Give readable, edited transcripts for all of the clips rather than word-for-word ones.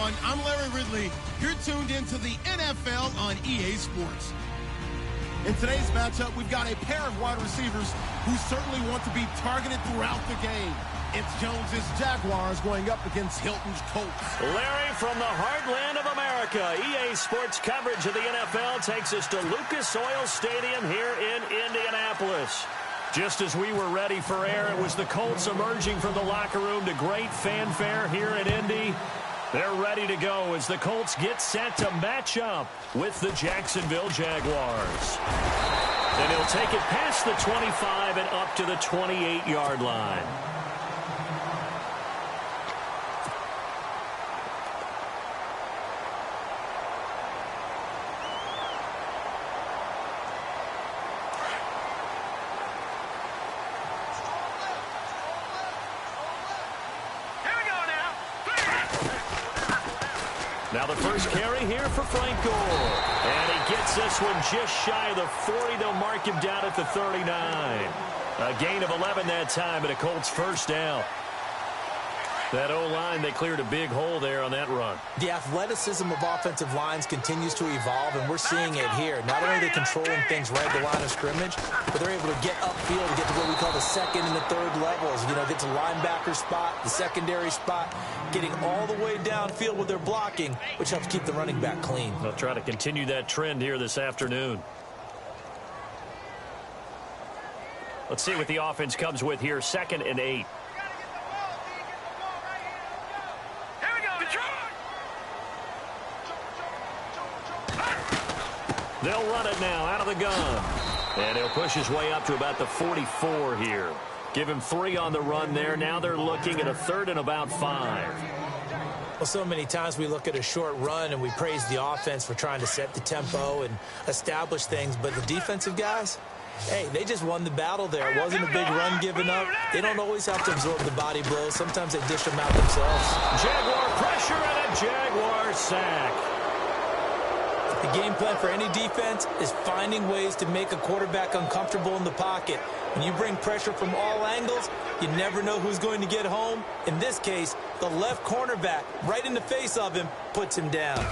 everyone. I'm Larry Ridley. You're tuned into the NFL on EA Sports. In today's matchup, we've got a pair of wide receivers who certainly want to be targeted throughout the game. It's Jones's Jaguars going up against Hilton's Colts. Larry, from the heartland of America, EA Sports coverage of the NFL takes us to Lucas Oil Stadium here in Indianapolis. Just as we were ready for air, it was the Colts emerging from the locker room to great fanfare here in Indy. They're ready to go as the Colts get set to match up with the Jacksonville Jaguars. And he'll take it past the 25 and up to the 28-yard line. Now the first carry here for Frank Gore. And he gets this one just shy of the 40. They'll mark him down at the 39. A gain of 11 that time and a Colts first down. That O-line, they cleared a big hole there on that run. The athleticism of offensive lines continues to evolve, and we're seeing it here. Not only are they controlling things right at the line of scrimmage, but they're able to get upfield and get to what we call the second and the third levels. You know, get to linebacker spot, the secondary spot, getting all the way downfield with their blocking, which helps keep the running back clean. They'll try to continue that trend here this afternoon. Let's see what the offense comes with here. 2nd and 8. They'll run it now out of the gun. And he'll push his way up to about the 44 here. Give him 3 on the run there. Now they're looking at a 3rd and about 5. Well, so many times we look at a short run and we praise the offense for trying to set the tempo and establish things. But the defensive guys, hey, they just won the battle there. It wasn't a big run given up. They don't always have to absorb the body blows. Sometimes they dish them out themselves. Jaguar pressure and a Jaguar sack. The game plan for any defense is finding ways to make a quarterback uncomfortable in the pocket. When you bring pressure from all angles, you never know who's going to get home. In this case, the left cornerback, right in the face of him, puts him down.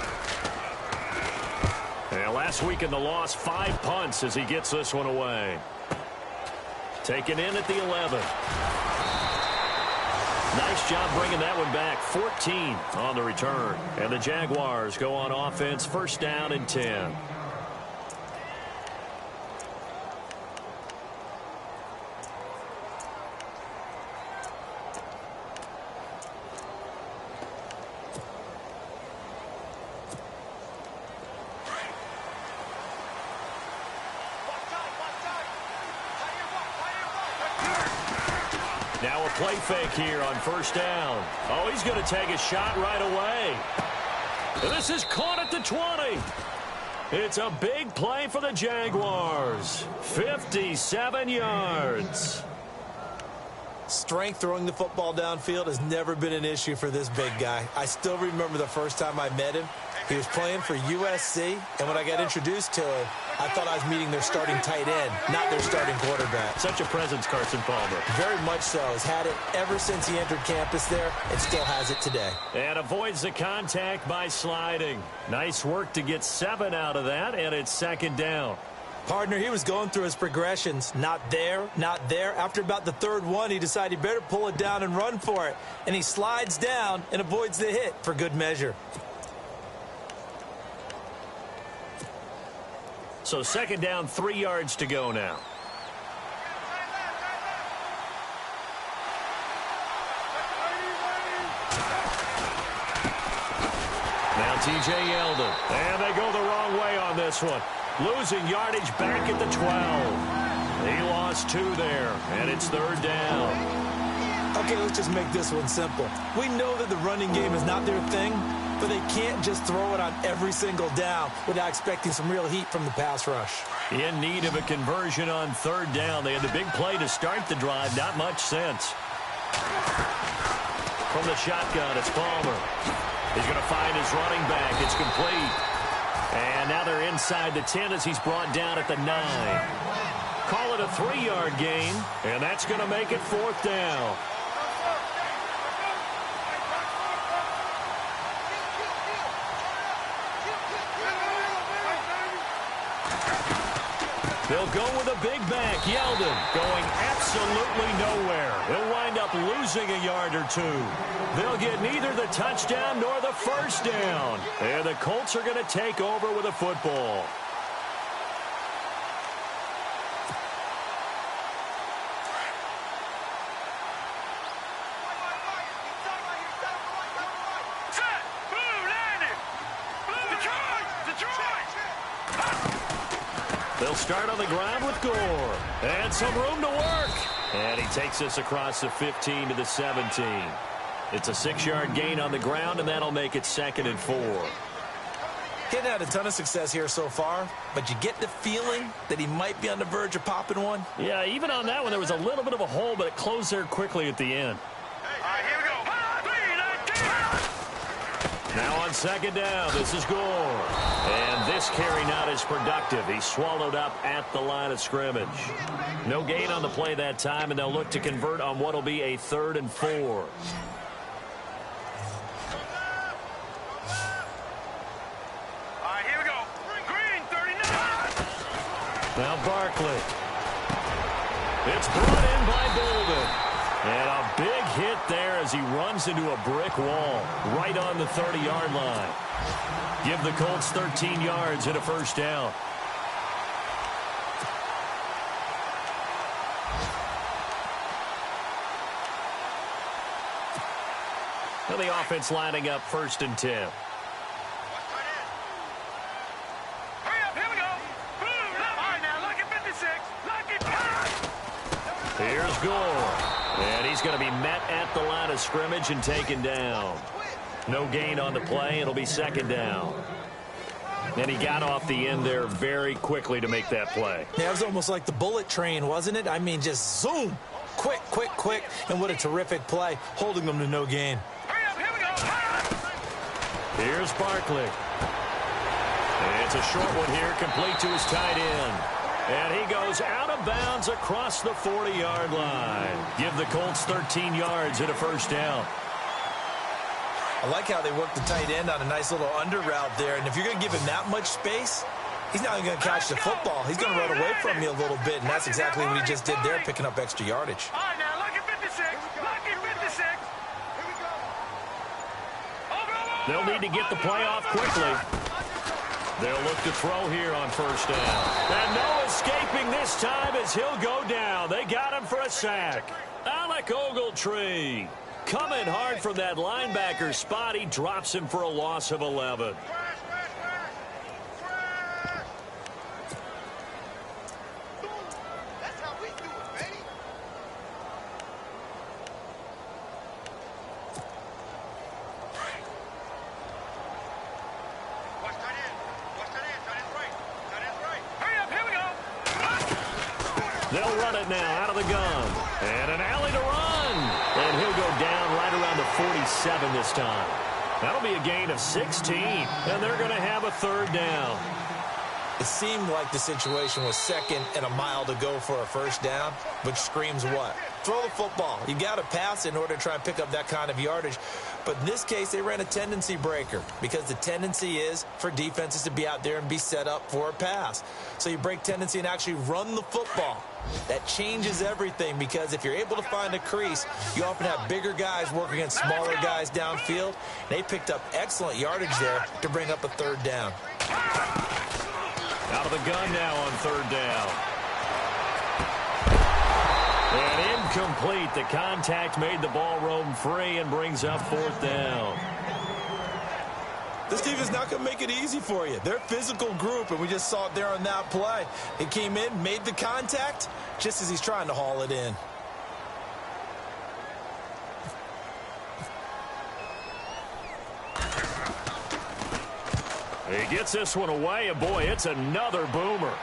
And last week in the loss, 5 punts as he gets this one away. Taken in at the 11. Nice job bringing that one back. 14 on the return. And the Jaguars go on offense, 1st down and 10. Now a play fake here on 1st down. Oh, he's going to take a shot right away. This is caught at the 20. It's a big play for the Jaguars. 57 yards. Strength throwing the football downfield has never been an issue for this big guy. I still remember the first time I met him. He was playing for USC, and when I got introduced to him, I thought I was meeting their starting tight end, not their starting quarterback. Such a presence, Carson Palmer. Very much so. Has had it ever since he entered campus there, and still has it today. And avoids the contact by sliding. Nice work to get 7 out of that, and it's 2nd down. Partner, he was going through his progressions. Not there, not there. After about the 3rd one, he decided he better pull it down and run for it. And he slides down and avoids the hit for good measure. So 2nd down, 3 yards to go now. Now T.J. Yeldon. And they go the wrong way on this one. Losing yardage back at the 12. He lost 2 there, and it's 3rd down. Okay, let's just make this one simple. We know that the running game is not their thing, but they can't just throw it on every single down without expecting some real heat from the pass rush. In need of a conversion on 3rd down. They had the big play to start the drive. Not much sense. From the shotgun, it's Palmer. He's going to find his running back. It's complete. And now they're inside the 10 as he's brought down at the 9. Call it a 3-yard gain, and that's going to make it 4th down. They'll go with a big back. Yeldon going absolutely nowhere. He'll wind up losing a yard or two. They'll get neither the touchdown nor the first down. And the Colts are going to take over with a football. They'll start on the ground with Gore. And some room to work. And he takes us across the 15 to the 17. It's a 6-yard gain on the ground, and that'll make it 2nd and 4. He hadn't had a ton of success here so far, but you get the feeling that he might be on the verge of popping one. Yeah, even on that one, there was a little bit of a hole, but it closed there quickly at the end. Here we go. Now on 2nd down, this is Gore. And this carry not as productive. He's swallowed up at the line of scrimmage. No gain on the play that time, and they'll look to convert on what will be a 3rd and 4. All right, here we go. Green, 39. Now Barkley. It's brought in by Bolden. And a big hit there as he runs into a brick wall right on the 30-yard line. Give the Colts 13 yards and a first down. Now the offense lining up 1st and 10. Hurry up, here we go. Boom, all right, now look at 56. Look at Here's Gore. And he's going to be met at the line of scrimmage and taken down. No gain on the play. It'll be 2nd down. And he got off the end there very quickly to make that play. Yeah, it was almost like the bullet train, wasn't it? I mean, just zoom. Quick, quick, quick. And what a terrific play, holding them to no gain. Hurry up, here we go. Here's Barkley. It's a short one here, complete to his tight end. And he goes out of bounds across the 40-yard line. Give the Colts 13 yards and a first down. I like how they work the tight end on a nice little under route there. And if you're going to give him that much space, he's not even going to catch the football. He's going to run away from you a little bit, and that's exactly what he just did there, picking up extra yardage. All right, now look at 56. Look at 56. Here we go. Over. They'll need to get the play off quickly. They'll look to throw here on first down. And no escaping this time as he'll go down. They got him for a sack. Alec Ogletree coming hard from that linebacker spot. He drops him for a loss of 11. That's how we do it, baby. Watch tight end. Watch tight end. Tight end's right. Tight end's right. Hurry up, here we go. They'll run it now out of the gun. And an alley to run. And he'll go down right around the 47 this time. That'll be a gain of 16. And they're going to have a 3rd down. It seemed like the situation was 2nd and a mile to go for a first down, which screams what? Throw the football. You got to pass in order to try and pick up that kind of yardage. But in this case, they ran a tendency breaker because the tendency is for defenses to be out there and be set up for a pass. So you break tendency and actually run the football. That changes everything because if you're able to find a crease, you often have bigger guys working against smaller guys downfield. They picked up excellent yardage there to bring up a 3rd down. Out of the gun now on 3rd down. And incomplete. The contact made the ball roam free and brings up 4th down. This team is not going to make it easy for you. They're a physical group, and we just saw it there on that play. He came in, made the contact, just as he's trying to haul it in. He gets this one away, and boy, it's another boomer.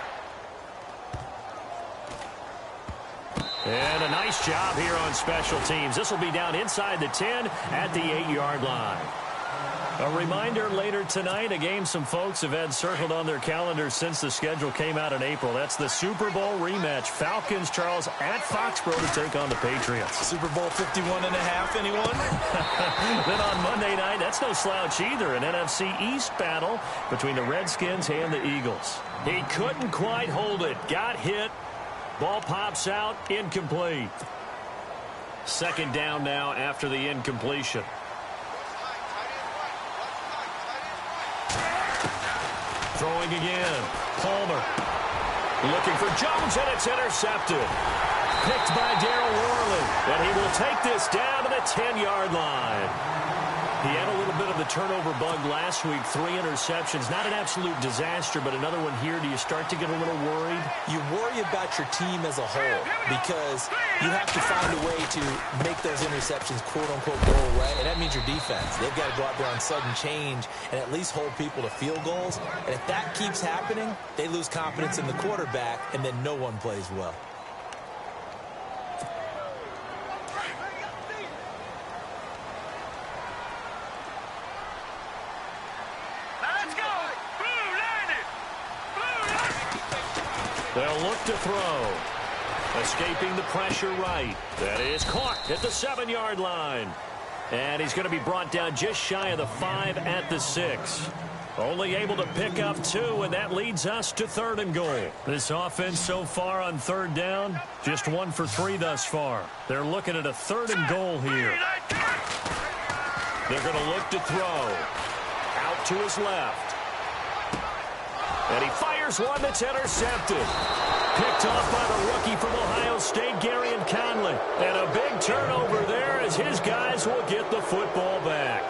And a nice job here on special teams. This will be down inside the 10 at the 8-yard line. A reminder later tonight, a game some folks have had circled on their calendars since the schedule came out in April. That's the Super Bowl rematch. Falcons, Charles, at Foxborough to take on the Patriots. Super Bowl 51.5, anyone? Then on Monday night, that's no slouch either. An NFC East battle between the Redskins and the Eagles. He couldn't quite hold it. Got hit. Ball pops out. Incomplete. Second down now after the incompletion. Throwing again. Palmer. Looking for Jones, and it's intercepted. Picked by Darryl Worley. And he will take this down to the 10-yard line. He had a little bit of the turnover bug last week. 3 interceptions. Not an absolute disaster, but another one here. Do you start to get a little worried? You worry about your team as a whole because you have to find a way to make those interceptions, quote-unquote, go away. And that means your defense. They've got to go out there on sudden change and at least hold people to field goals. And if that keeps happening, they lose confidence in the quarterback, and then no one plays well. They'll look to throw. Escaping the pressure right. That is caught at the 7-yard line. And he's going to be brought down just shy of the 5 at the 6. Only able to pick up 2, and that leads us to 3rd and goal. This offense so far on 3rd down, just 1 for 3 thus far. They're looking at a 3rd and goal here. They're going to look to throw. Out to his left. And he fires one that's intercepted. Picked off by the rookie from Ohio State, Garyon Conley. And a big turnover there as his guys will get the football back.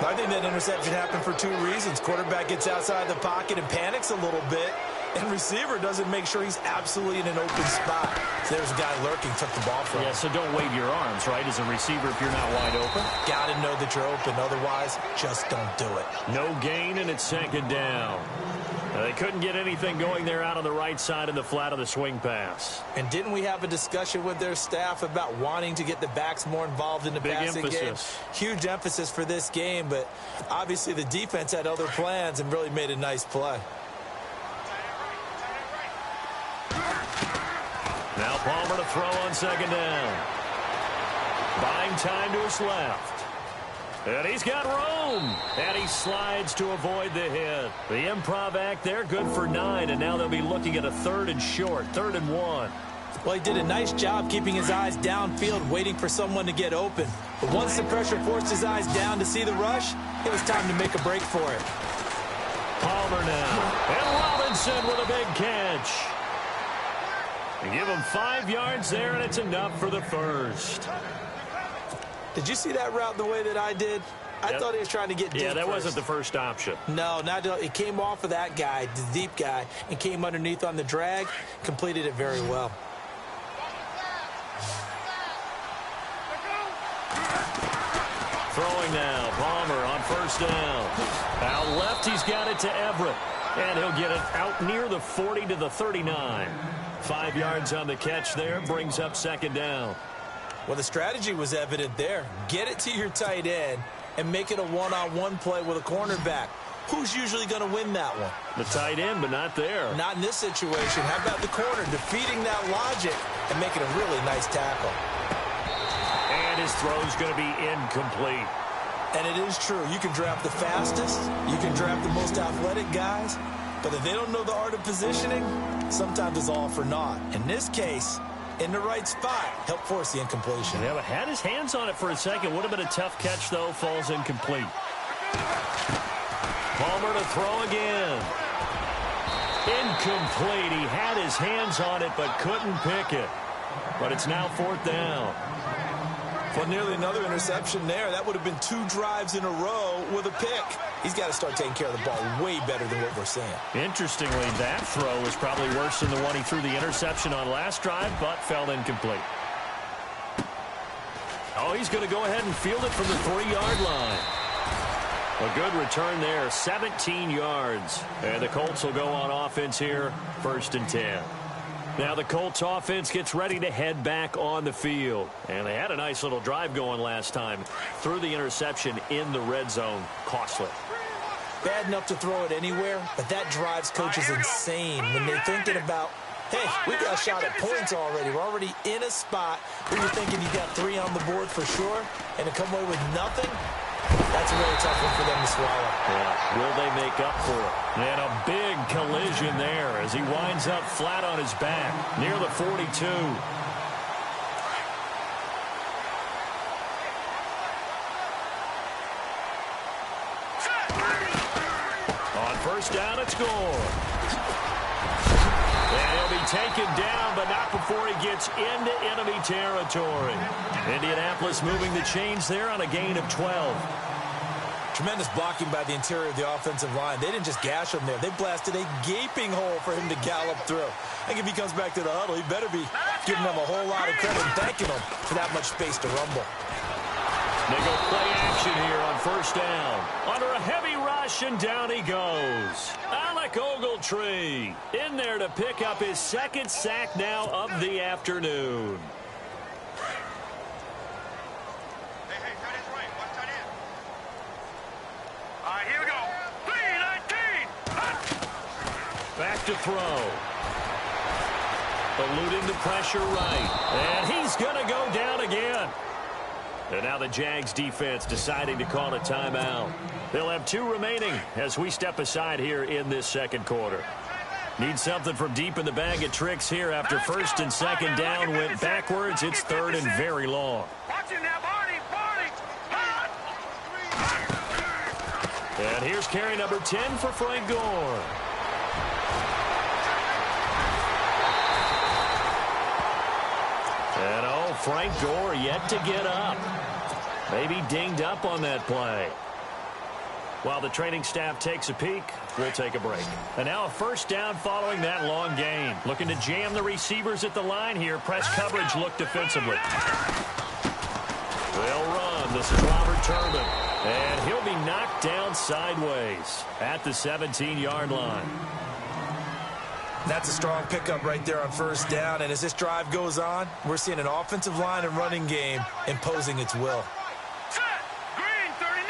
I think that interception happened for 2 reasons. Quarterback gets outside the pocket and panics a little bit, and receiver doesn't make sure he's absolutely in an open spot. So there's a guy lurking, took the ball from him. Yeah, so don't wave your arms, right, as a receiver if you're not wide open. Got to know that you're open. Otherwise, just don't do it. No gain, and it's 2nd down. They couldn't get anything going there out on the right side in the flat of the swing pass. And didn't we have a discussion with their staff about wanting to get the backs more involved in the passing game? Huge emphasis for this game, but obviously the defense had other plans and really made a nice play. Now Palmer to throw on 2nd down. Buying time to his left. And he's got room. And he slides to avoid the hit. The improv act there, good for 9. And now they'll be looking at a 3rd and short, 3rd and 1. Well, he did a nice job keeping his eyes downfield, waiting for someone to get open. But once the pressure forced his eyes down to see the rush, it was time to make a break for it. Palmer now. And Robinson with a big catch. And give him 5 yards there, and it's enough for the first. Did you see that route the way that I did? I thought he was trying to get deep. Yeah, that first. wasn't the first option. No, not it came off of that guy, the deep guy, and came underneath on the drag, completed it very well. Throwing now, Palmer on 1st down. Out left, he's got it to Everett. And he'll get it out near the 40 to the 39. 5 yards on the catch there, brings up 2nd down. Well, the strategy was evident there. Get it to your tight end and make it a one-on-one play with a cornerback. Who's usually going to win that one? The tight end, but not there. Not in this situation. How about the corner defeating that logic and making a really nice tackle? And his throw's going to be incomplete. And it is true. You can draft the fastest. You can draft the most athletic guys. But if they don't know the art of positioning, sometimes it's all for naught. In this case, in the right spot, help force the incompletion. Yeah, but had his hands on it for a second. Would have been a tough catch, though. Falls incomplete. Palmer to throw again. Incomplete. He had his hands on it, but couldn't pick it. But it's now 4th down. For nearly another interception there. That would have been 2 drives in a row with a pick. He's got to start taking care of the ball way better than what we're seeing. Interestingly, that throw was probably worse than the one he threw the interception on last drive, but fell incomplete. Oh, he's going to go ahead and field it from the 3-yard line. A good return there, 17 yards. And the Colts will go on offense here, 1st and 10. Now the Colts offense gets ready to head back on the field. And they had a nice little drive going last time. Threw the interception in the red zone. Costly. Bad enough to throw it anywhere, but that drives coaches insane when they're thinking about, hey, we got a shot at points already. We're already in a spot where you're thinking you got 3 on the board for sure, and to come away with nothing, that's a really tough one for them to swallow. Yeah, will they make up for it? And a big collision there as he winds up flat on his back near the 42. On first down, it's Gore. And he'll be taken down, but not before he gets into enemy territory. Indianapolis moving the chains there on a gain of 12. Tremendous blocking by the interior of the offensive line. They didn't just gash him there. They blasted a gaping hole for him to gallop through. I think if he comes back to the huddle, he better be giving them a whole lot of credit and thanking them for that much space to rumble. They go play action here on first down. Under a heavy rush, and down he goes. Alec Ogletree in there to pick up his second sack now of the afternoon. Hey, tight end's right. Watch tight end. All right, here we go. 3-19. Back to throw. Eluding the pressure right. And he's going to go down again. And now the Jags defense deciding to call a timeout. They'll have 2 remaining as we step aside here in this second quarter. Need something from deep in the bag of tricks here after first and second down went backwards. It's third and very long. Watch him now, Barney. And here's carry number 10 for Frank Gore. And oh, Frank Gore yet to get up. Maybe dinged up on that play. While the training staff takes a peek, we'll take a break. And now a first down following that long gain. Looking to jam the receivers at the line here. Press coverage look defensively. They'll run. This is Robert Turbin. And he'll be knocked down sideways at the 17-yard line. That's a strong pickup right there on first down. And as this drive goes on, we're seeing an offensive line and running game imposing its will. Set. Green, 39.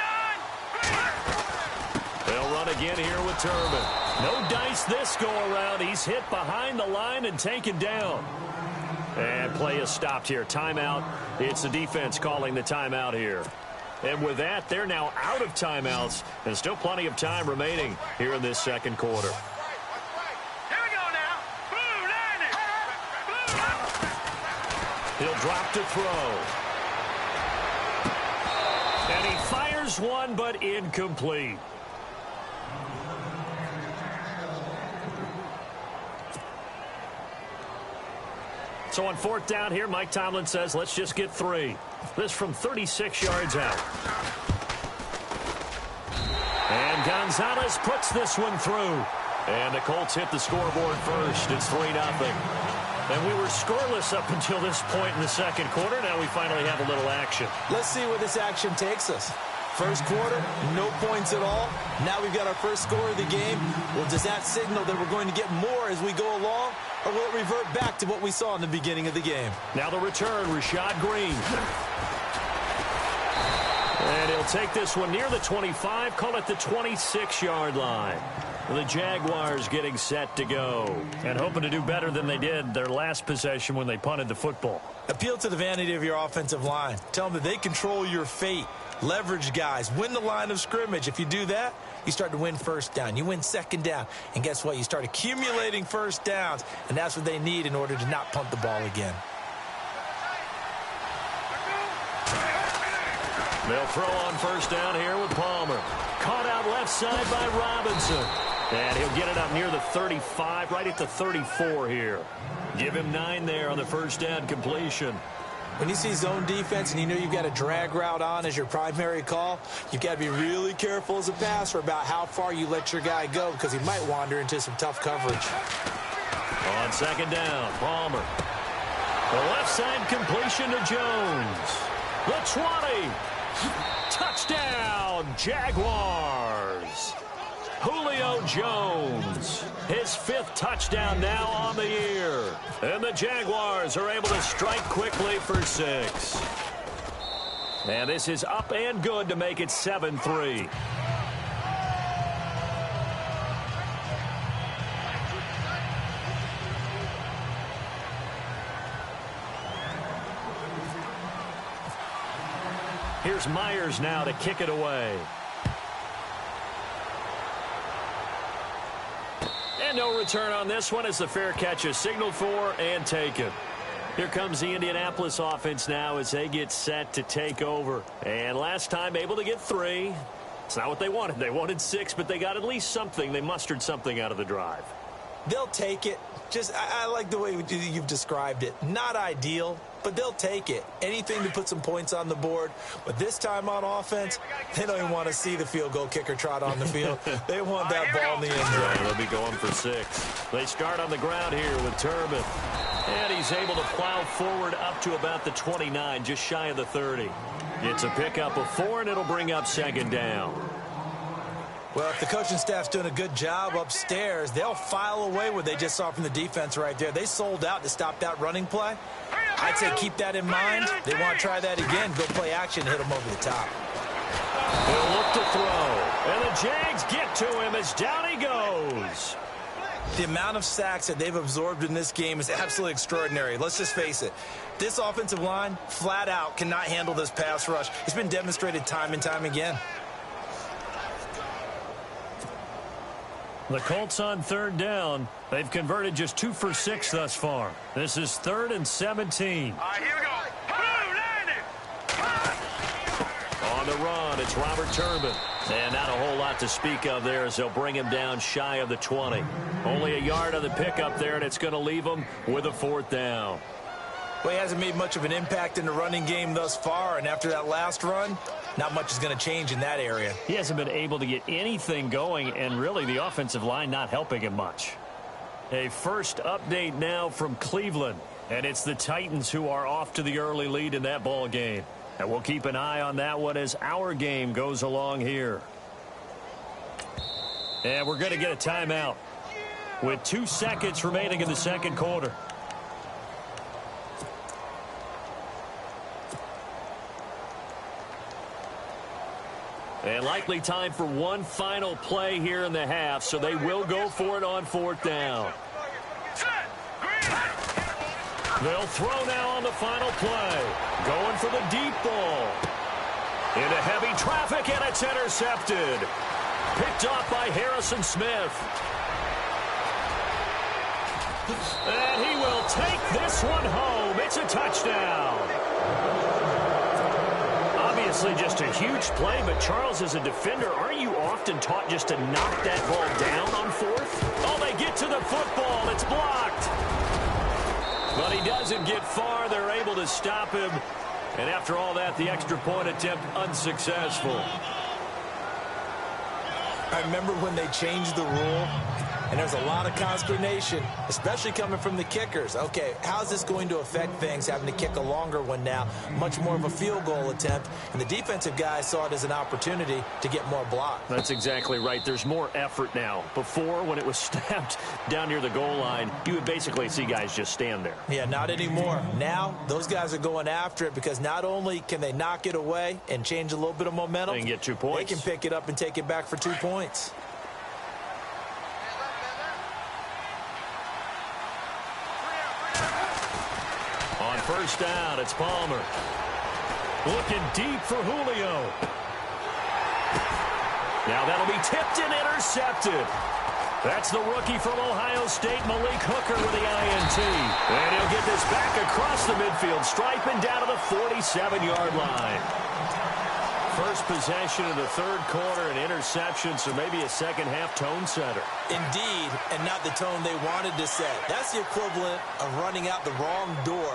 They'll run again here with Turbin. No dice this go-around. He's hit behind the line and taken down. And play is stopped here. Timeout. It's the defense calling the timeout here. And with that, they're now out of timeouts. And still plenty of time remaining here in this second quarter. He'll drop to throw. And he fires one, but incomplete. So on fourth down here, Mike Tomlin says, let's just get 3. This from 36 yards out. And Gonzalez puts this one through. And the Colts hit the scoreboard first. It's 3-0. And we were scoreless up until this point in the second quarter. Now we finally have a little action. Let's see where this action takes us. First quarter, no points at all. Now we've got our first score of the game. Well, does that signal that we're going to get more as we go along? Or will it revert back to what we saw in the beginning of the game? Now the return, Rashad Green. And he'll take this one near the 25, call it the 26-yard line. The Jaguars getting set to go and hoping to do better than they did their last possession when they punted the football. Appeal to the vanity of your offensive line. Tell them that they control your fate. Leverage guys. Win the line of scrimmage. If you do that, you start to win first down. You win second down. And guess what? You start accumulating first downs. And that's what they need in order to not punt the ball again. They'll throw on first down here with Palmer. Caught out left side by Robinson. And he'll get it up near the 35, right at the 34 here. Give him 9 there on the first down completion. When you see zone defense and you know you've got a drag route on as your primary call, you've got to be really careful as a passer about how far you let your guy go because he might wander into some tough coverage. On second down, Palmer. The left side completion to Jones. The 20. Touchdown, Jaguars. Julio Jones. His 5th touchdown now on the year. And the Jaguars are able to strike quickly for 6. And this is up and good to make it 7-3. Here's Myers now to kick it away. And no return on this one as the fair catch is signaled for and taken. Here comes the Indianapolis offense now as they get set to take over. And last time able to get 3. It's not what they wanted. They wanted 6, but they got at least something. They mustered something out of the drive. They'll take it. I like the way you've described it. Not ideal, but they'll take it. Anything to put some points on the board. But this time on offense, they don't even want to see the field goal kicker trot on the field. They want that ball in the end zone. They'll be going for 6. They start on the ground here with Turbin. And he's able to plow forward up to about the 29, just shy of the 30. It's a pickup of 4, and it'll bring up 2nd down. Well, if the coaching staff's doing a good job upstairs, they'll file away what they just saw from the defense right there. They sold out to stop that running play. I'd say keep that in mind. They want to try that again. Go play action, hit them over the top. He'll look to throw. And the Jags get to him as down he goes. The amount of sacks that they've absorbed in this game is absolutely extraordinary. Let's just face it. This offensive line, flat out, cannot handle this pass rush. It's been demonstrated time and time again. The Colts on 3rd down. They've converted just 2 for 6 thus far. This is 3rd and 17. All right, here we go. On the run, it's Robert Turbin. And not a whole lot to speak of there as they'll bring him down shy of the 20. Only a yard on the pickup there, and it's going to leave him with a 4th down. Well, he hasn't made much of an impact in the running game thus far, and after that last run, not much is going to change in that area. He hasn't been able to get anything going, and really the offensive line not helping him much. A first update now from Cleveland, and it's the Titans who are off to the early lead in that ball game. And we'll keep an eye on that one as our game goes along here. And we're going to get a timeout with 2 seconds remaining in the 2nd quarter. And likely time for one final play here in the half, so they will go for it on 4th down. They'll throw now on the final play. Going for the deep ball. Into heavy traffic, and it's intercepted. Picked off by Harrison Smith. And he will take this one home. It's a touchdown. Obviously just a huge play, but Charles, as a defender, aren't you often taught just to knock that ball down on 4th? Oh, they get to the football. It's blocked. But he doesn't get far. They're able to stop him. And after all that, the extra point attempt unsuccessful. I remember when they changed the rule, and there's a lot of consternation, especially coming from the kickers. Okay, how's this going to affect things, having to kick a longer one now, much more of a field goal attempt, and the defensive guys saw it as an opportunity to get more block. That's exactly right. There's more effort now. Before, when it was snapped down near the goal line, you would basically see guys just stand there. Yeah, not anymore. Now, those guys are going after it because not only can they knock it away and change a little bit of momentum, they can get 2 points. They can pick it up and take it back for 2 points. On 1st down, it's Palmer. Looking deep for Julio. Now that'll be tipped and intercepted. That's the rookie from Ohio State, Malik Hooker, with the INT. And he'll get this back across the midfield stripe and down to the 47-yard line. First possession of the 3rd quarter, an interception, so maybe a second-half tone setter. Indeed, and not the tone they wanted to set. That's the equivalent of running out the wrong door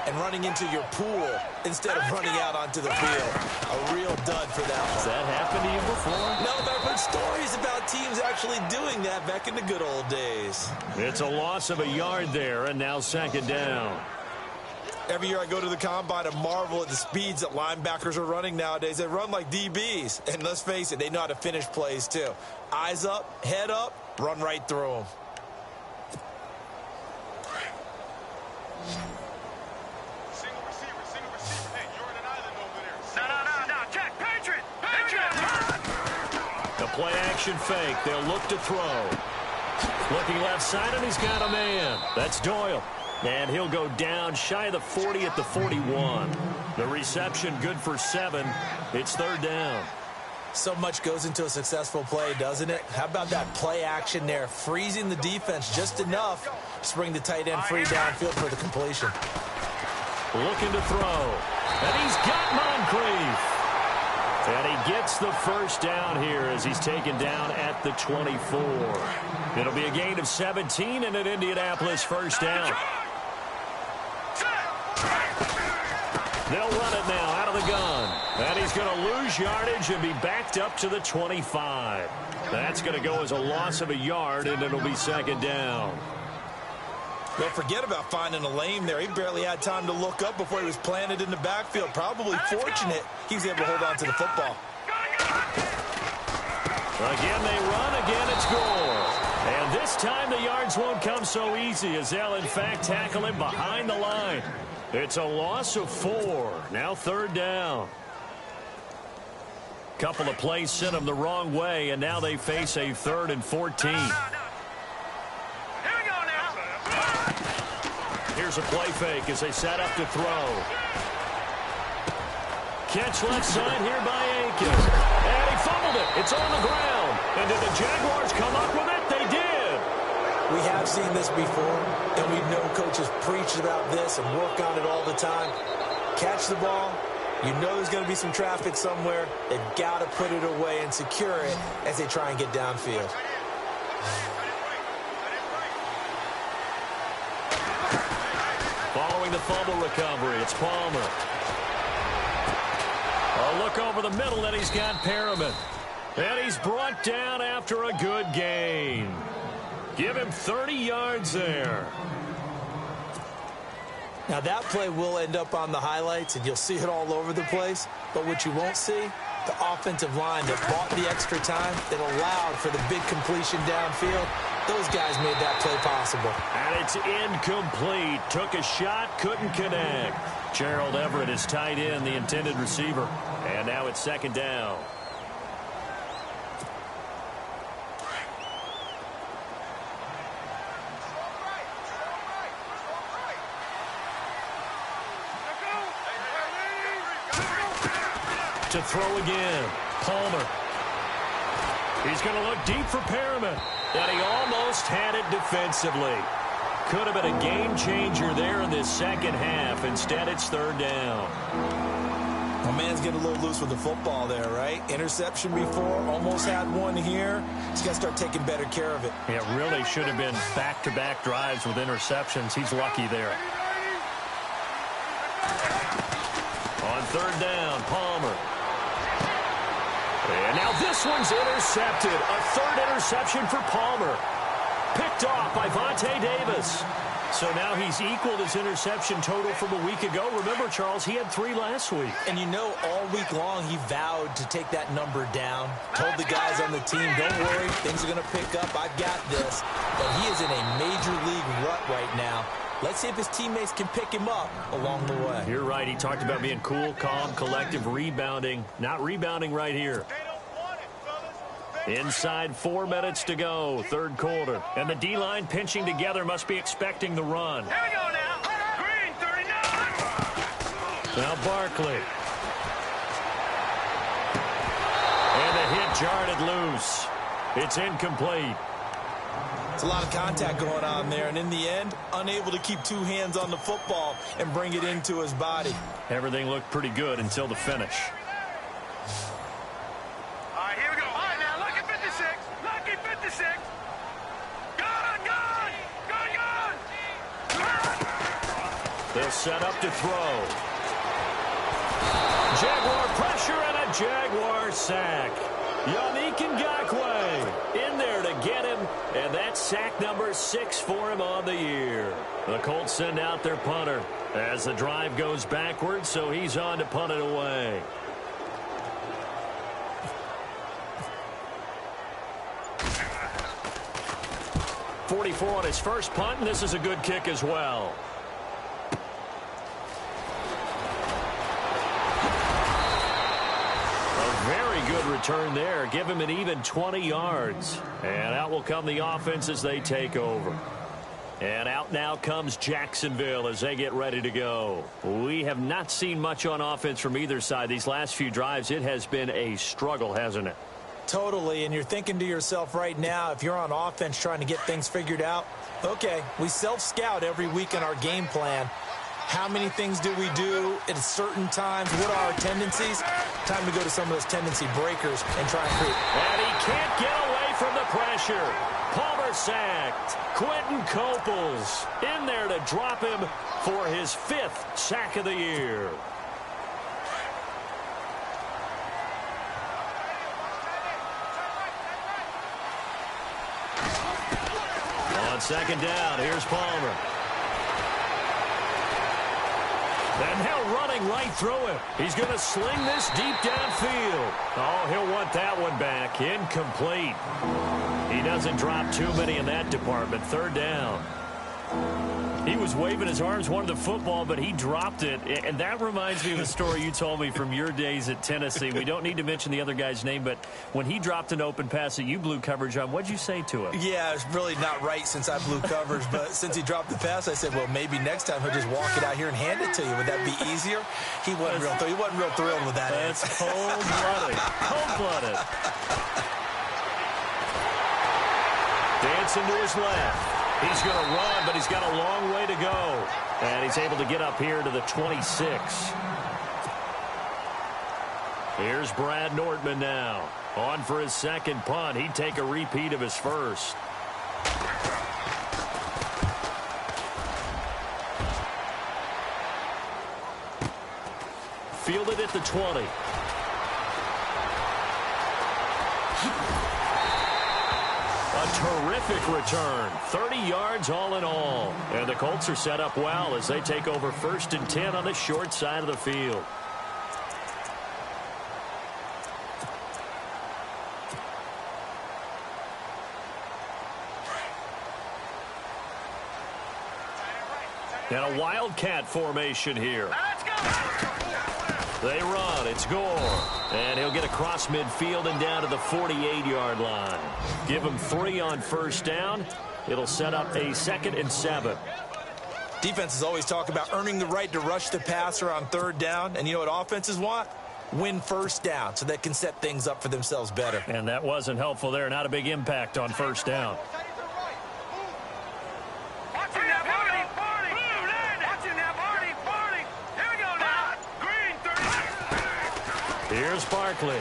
and running into your pool instead of running out onto the field. A real dud for that one. Has that happened to you before? No, but I've heard stories about teams actually doing that back in the good old days. It's a loss of a yard there, and now 2nd down. Every year I go to the combine and marvel at the speeds that linebackers are running nowadays. They run like DBs. And let's face it, they know how to finish plays too. Eyes up, head up, run right through them. Single receiver. Hey, you're in an island over there. No. Jack, Patriot. The play action fake. They'll look to throw. Looking left side, and he's got a man. That's Doyle. And he'll go down shy of the 40 at the 41. The reception good for 7. It's third down. So much goes into a successful play, doesn't it? How about that play action there? Freezing the defense just enough to bring the tight end free downfield for the completion. Looking to throw. And he's got Moncrief. And he gets the first down here as he's taken down at the 24. It'll be a gain of 17 and an Indianapolis first down. They'll run it now out of the gun. And he's going to lose yardage and be backed up to the 25. That's going to go as a loss of a yard, and it'll be second down. Don't forget about finding a lane there. He barely had time to look up before he was planted in the backfield. Probably fortunate he was able to hold on to the football. Again, they run. Again, it's Gore. And this time the yards won't come so easy as they'll, in fact, tackle him behind the line. It's a loss of 4. Now third down. Couple of plays sent them the wrong way, and now they face a 3rd and 14. Here's a play fake as they set up to throw. Catch left side here by Aiken. And he fumbled it. It's on the ground. And did the Jaguars come up with it? They did. We have seen this before, and we know coaches preach about this and work on it all the time. Catch the ball. You know there's going to be some traffic somewhere. They've got to put it away and secure it as they try and get downfield. Following the fumble recovery, it's Palmer. A look over the middle, and he's got Perriman. And he's brought down after a good gain. Give him 30 yards there. Now that play will end up on the highlights, and you'll see it all over the place. But what you won't see, the offensive line that bought the extra time, that allowed for the big completion downfield. Those guys made that play possible. And it's incomplete. Took a shot, couldn't connect. Gerald Everett is tight end, the intended receiver. And now it's second down. To throw again. Palmer. He's going to look deep for Perriman. And he almost had it defensively. Could have been a game changer there in this second half. Instead, it's third down. My man's getting a little loose with the football there, right? Interception before, almost had one here. He's got to start taking better care of it. It really should have been back-to-back drives with interceptions. He's lucky there. On third down, Palmer. And now this one's intercepted. A third interception for Palmer. Picked off by Vontae Davis. So now he's equaled his interception total from a week ago. Remember, Charles, he had 3 last week. And you know, all week long he vowed to take that number down. Told the guys on the team, don't worry, things are going to pick up. I've got this. But he is in a major league rut right now. Let's see if his teammates can pick him up along the way. You're right. He talked about being cool, calm, collective, rebounding. Not rebounding right here. Inside 4 minutes to go, third quarter. And the D-line pinching together must be expecting the run. Here we go now. Green, 39. Now Barkley. And the hit jarred loose. It's incomplete. It's a lot of contact going on there, and in the end, unable to keep 2 hands on the football and bring it into his body. Everything looked pretty good until the finish. All right, here we go. All right, now, lucky 56. Lucky 56. Gun. They'll set up to throw. Jaguar pressure and a Jaguar sack. Yannick Ngakoue in there to get him, and that's sack number 6 for him on the year. The Colts send out their punter as the drive goes backwards, so he's on to punt it away. .44 on his first punt, and this is a good kick as well. Very good return there. Give him an even 20 yards. And out will come the offense as they take over. And out now comes Jacksonville as they get ready to go. We have not seen much on offense from either side. These last few drives, it has been a struggle, hasn't it? Totally, and you're thinking to yourself right now, if you're on offense trying to get things figured out, okay, we self-scout every week in our game plan. How many things do we do at certain times? What are our tendencies? Time to go to some of those tendency breakers and try and create. And he can't get away from the pressure. Palmer sacked. Quentin Coples in there to drop him for his 5th sack of the year. On second down, here's Palmer. And now running right through him. He's going to sling this deep downfield. Oh, he'll want that one back. Incomplete. He doesn't drop too many in that department. Third down. He was waving his arms, wanted the football, but he dropped it. And that reminds me of a story you told me from your days at Tennessee. We don't need to mention the other guy's name, but when he dropped an open pass that you blew coverage on, what'd you say to him? Yeah, it's really not right since I blew coverage, but since he dropped the pass, I said, well, maybe next time he'll just walk it out here and hand it to you. Would that be easier? He wasn't real thrilled with that. That's cold-blooded. Cold-blooded. Dancing to his left. He's going to run, but he's got a long way to go. And he's able to get up here to the 26. Here's Brad Nordman now. On for his second punt. He'd take a repeat of his first. Fielded at the 20. A terrific return. 30 yards all in all. And the Colts are set up well as they take over 1st and 10 on the short side of the field. And a Wildcat formation here. They run. It's Gore. And he'll get across midfield and down to the 48-yard line. Give him 3 on first down. It'll set up a 2nd and 7. Defenses always talk about earning the right to rush the passer on 3rd down. And you know what offenses want? Win first down so they can set things up for themselves better. And that wasn't helpful there. Not a big impact on first down. Here's Barkley.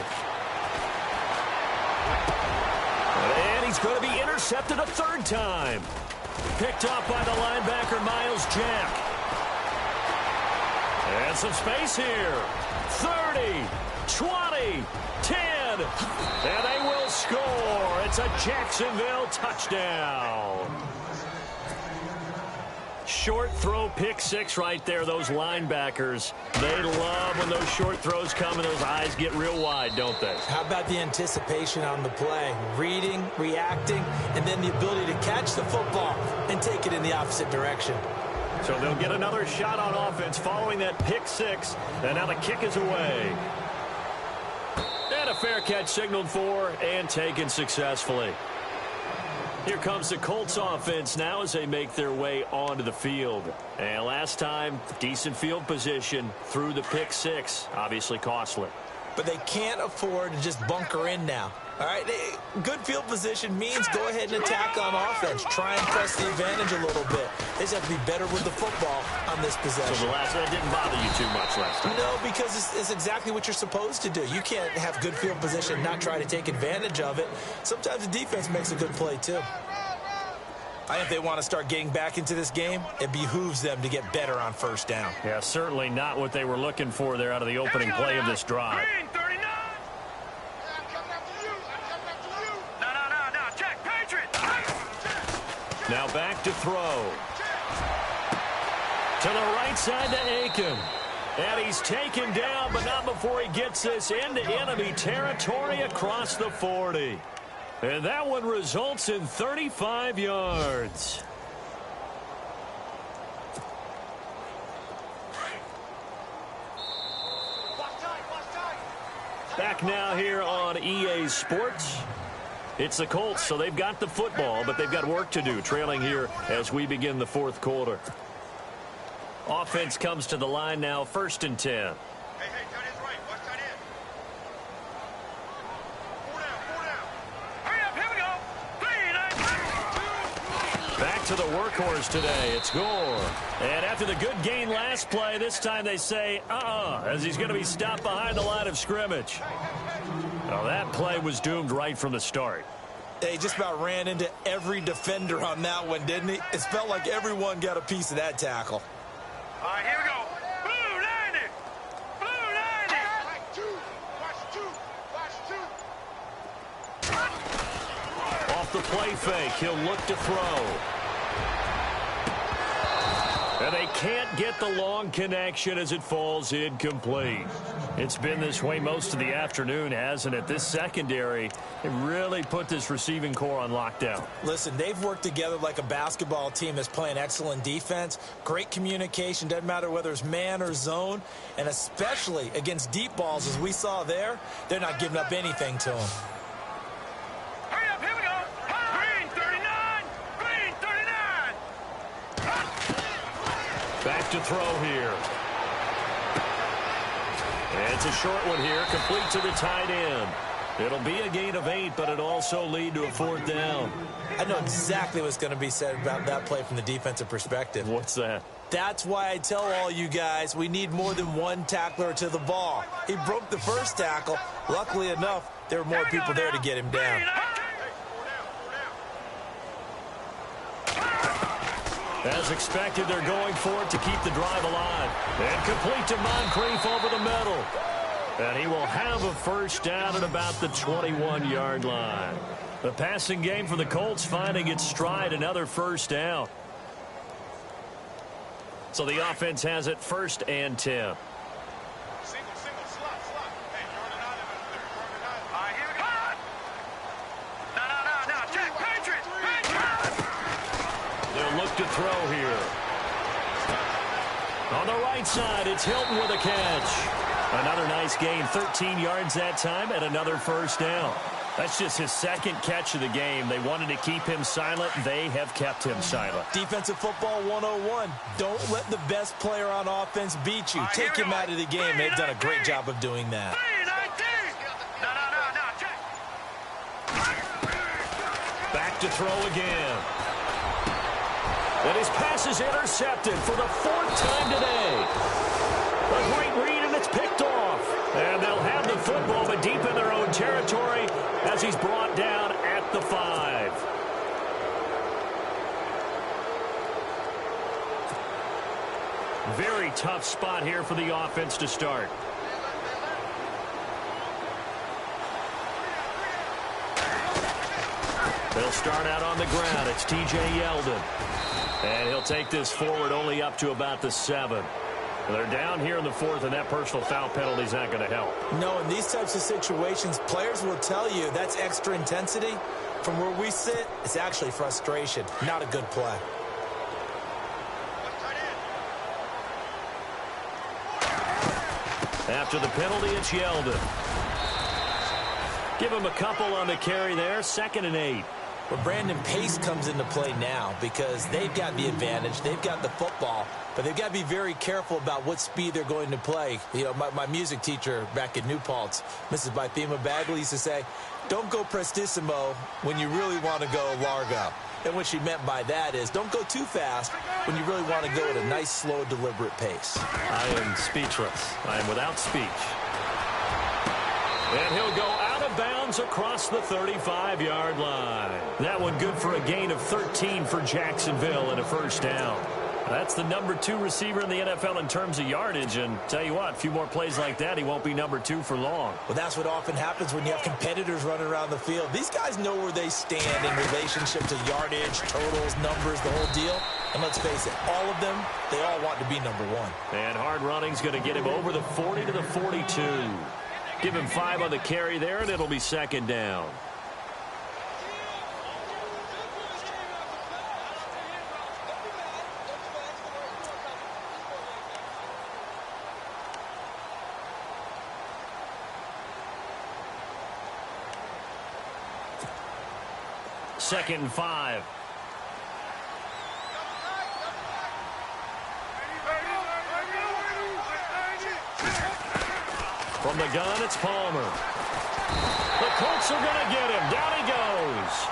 And he's going to be intercepted a 3rd time. Picked up by the linebacker, Miles Jack. And some space here. 30, 20, 10. And they will score. It's a Jacksonville touchdown. Short throw, pick 6 right there. Those linebackers, they love when those short throws come and those eyes get real wide, don't they? How about the anticipation on the play? Reading, reacting, and then the ability to catch the football and take it in the opposite direction. So they'll get another shot on offense following that pick 6. And now the kick is away. And a fair catch signaled for and taken successfully. Here comes the Colts offense now as they make their way onto the field. And last time, decent field position through the pick 6. Obviously costly. But they can't afford to just bunker in now. All right, good field position means go ahead and attack on offense. Try and press the advantage a little bit. They just have to be better with the football on this possession. So the last one didn't bother you too much last time? No, because it's exactly what you're supposed to do. You can't have good field position and not try to take advantage of it. Sometimes the defense makes a good play, too. I think if they want to start getting back into this game, it behooves them to get better on first down. Yeah, certainly not what they were looking for there out of the opening play of this drive. Now back to throw. To the right side to Aiken. And he's taken down, but not before he gets this into enemy territory across the 40. And that one results in 35 yards. Back now here on EA Sports. It's the Colts, so they've got the football, but they've got work to do, trailing here as we begin the fourth quarter. Offense comes to the line now, 1st and 10. Hey, tight end's right. Watch tight end. 4 down. Hurry up, here we go. 3, 9, 2. Back to the workhorse today. It's Gore. And after the good gain last play, this time they say, as he's going to be stopped behind the line of scrimmage. Well, that play was doomed right from the start. He just about ran into every defender on that one, didn't he? It felt like everyone got a piece of that tackle. All right, here we go. Blue 90. Blue 90. Off the play fake, he'll look to throw. And they can't get the long connection as it falls incomplete. It's been this way most of the afternoon, hasn't it? This secondary, it really put this receiving core on lockdown. Listen, they've worked together like a basketball team that's playing excellent defense. Great communication, doesn't matter whether it's man or zone. And especially against deep balls, as we saw there, they're not giving up anything to them. Hurry up, here we go. Green 39. Green 39. Back to throw here. And it's a short one here, complete to the tight end. It'll be a gain of 8, but it'll also lead to a 4th down. I know exactly what's going to be said about that play from the defensive perspective. What's that? That's why I tell all you guys we need more than one tackler to the ball. He broke the first tackle. Luckily enough, there were more people there to get him down. As expected, they're going for it to keep the drive alive. And complete to Moncrief over the middle. And he will have a 1st down at about the 21-yard line. The passing game for the Colts finding its stride, another 1st down. So the offense has it 1st and 10. Single, slot. Hey, you're on an island. All right, here we go. No. Jack, Patriots. They'll look to throw here. On the right side, it's Hilton with a catch. Another nice gain, 13 yards that time, and another 1st down. That's just his 2nd catch of the game. They wanted to keep him silent. They have kept him silent. Defensive football 101. Don't let the best player on offense beat you. Take him out of the game. They've done a great job of doing that. Back to throw again. And his pass is intercepted for the 4th time today. A great read, and it's picked off. And they'll have the football, but deep in their own territory as he's brought down at the 5. Very tough spot here for the offense to start. They'll start out on the ground. It's T.J. Yeldon. And he'll take this forward only up to about the 7. They're down here in the 4th, and that personal foul penalty is not going to help. No, in these types of situations, players will tell you that's extra intensity. From where we sit, it's actually frustration. Not a good play. After the penalty, it's Yeldon. Give him a couple on the carry there, 2nd and 8. Well, Brandon, pace comes into play now because they've got the advantage. They've got the football, but they've got to be very careful about what speed they're going to play. You know, my music teacher back at New Paltz, Mrs. Bythema Bagley, used to say, don't go prestissimo when you really want to go largo. And what she meant by that is don't go too fast when you really want to go at a nice, slow, deliberate pace. I am speechless. I am without speech. And he'll go out of bounds across the 35-yard line. That one good for a gain of 13 for Jacksonville and a 1st down. That's the number 2 receiver in the NFL in terms of yardage. And tell you what, a few more plays like that, he won't be number 2 for long. Well, that's what often happens when you have competitors running around the field. These guys know where they stand in relationship to yardage, totals, numbers, the whole deal. And let's face it, all of them, they all want to be number 1. And hard running's going to get him over the 40 to the 42. Give him 5 on the carry there, and it'll be second down. Second and 5. From the gun, it's Palmer. The Colts are going to get him. Down he goes.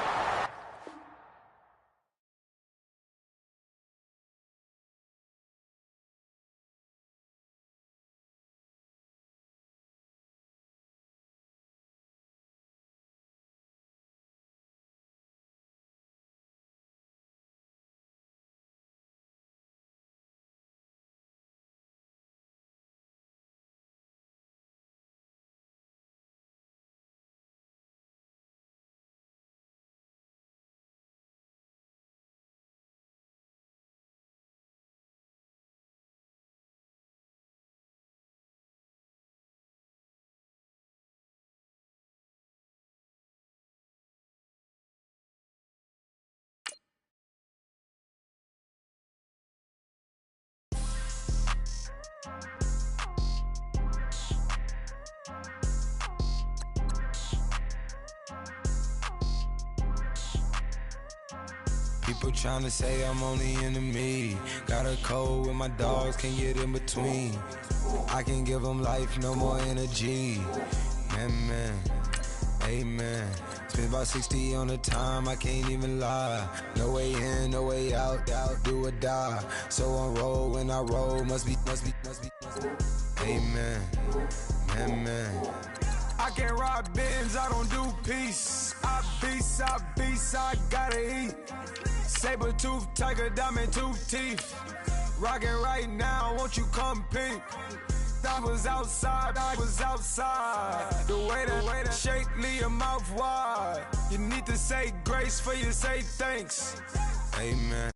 People tryna say I'm only in the me. Got a cold with my dogs, can't get in between. I can give them life, no more energy. Man, amen. Spent about 60 on the time, I can't even lie. No way in, no way out, do or die. So on roll when I roll, must be. Amen, man. I can't ride Benz, I don't do peace. I beast, I gotta eat. Saber tooth, tiger, diamond tooth teeth. Rockin' right now, won't you come peep? I was outside. The way that shake, leave your mouth wide. You need to say grace for you say thanks. Amen.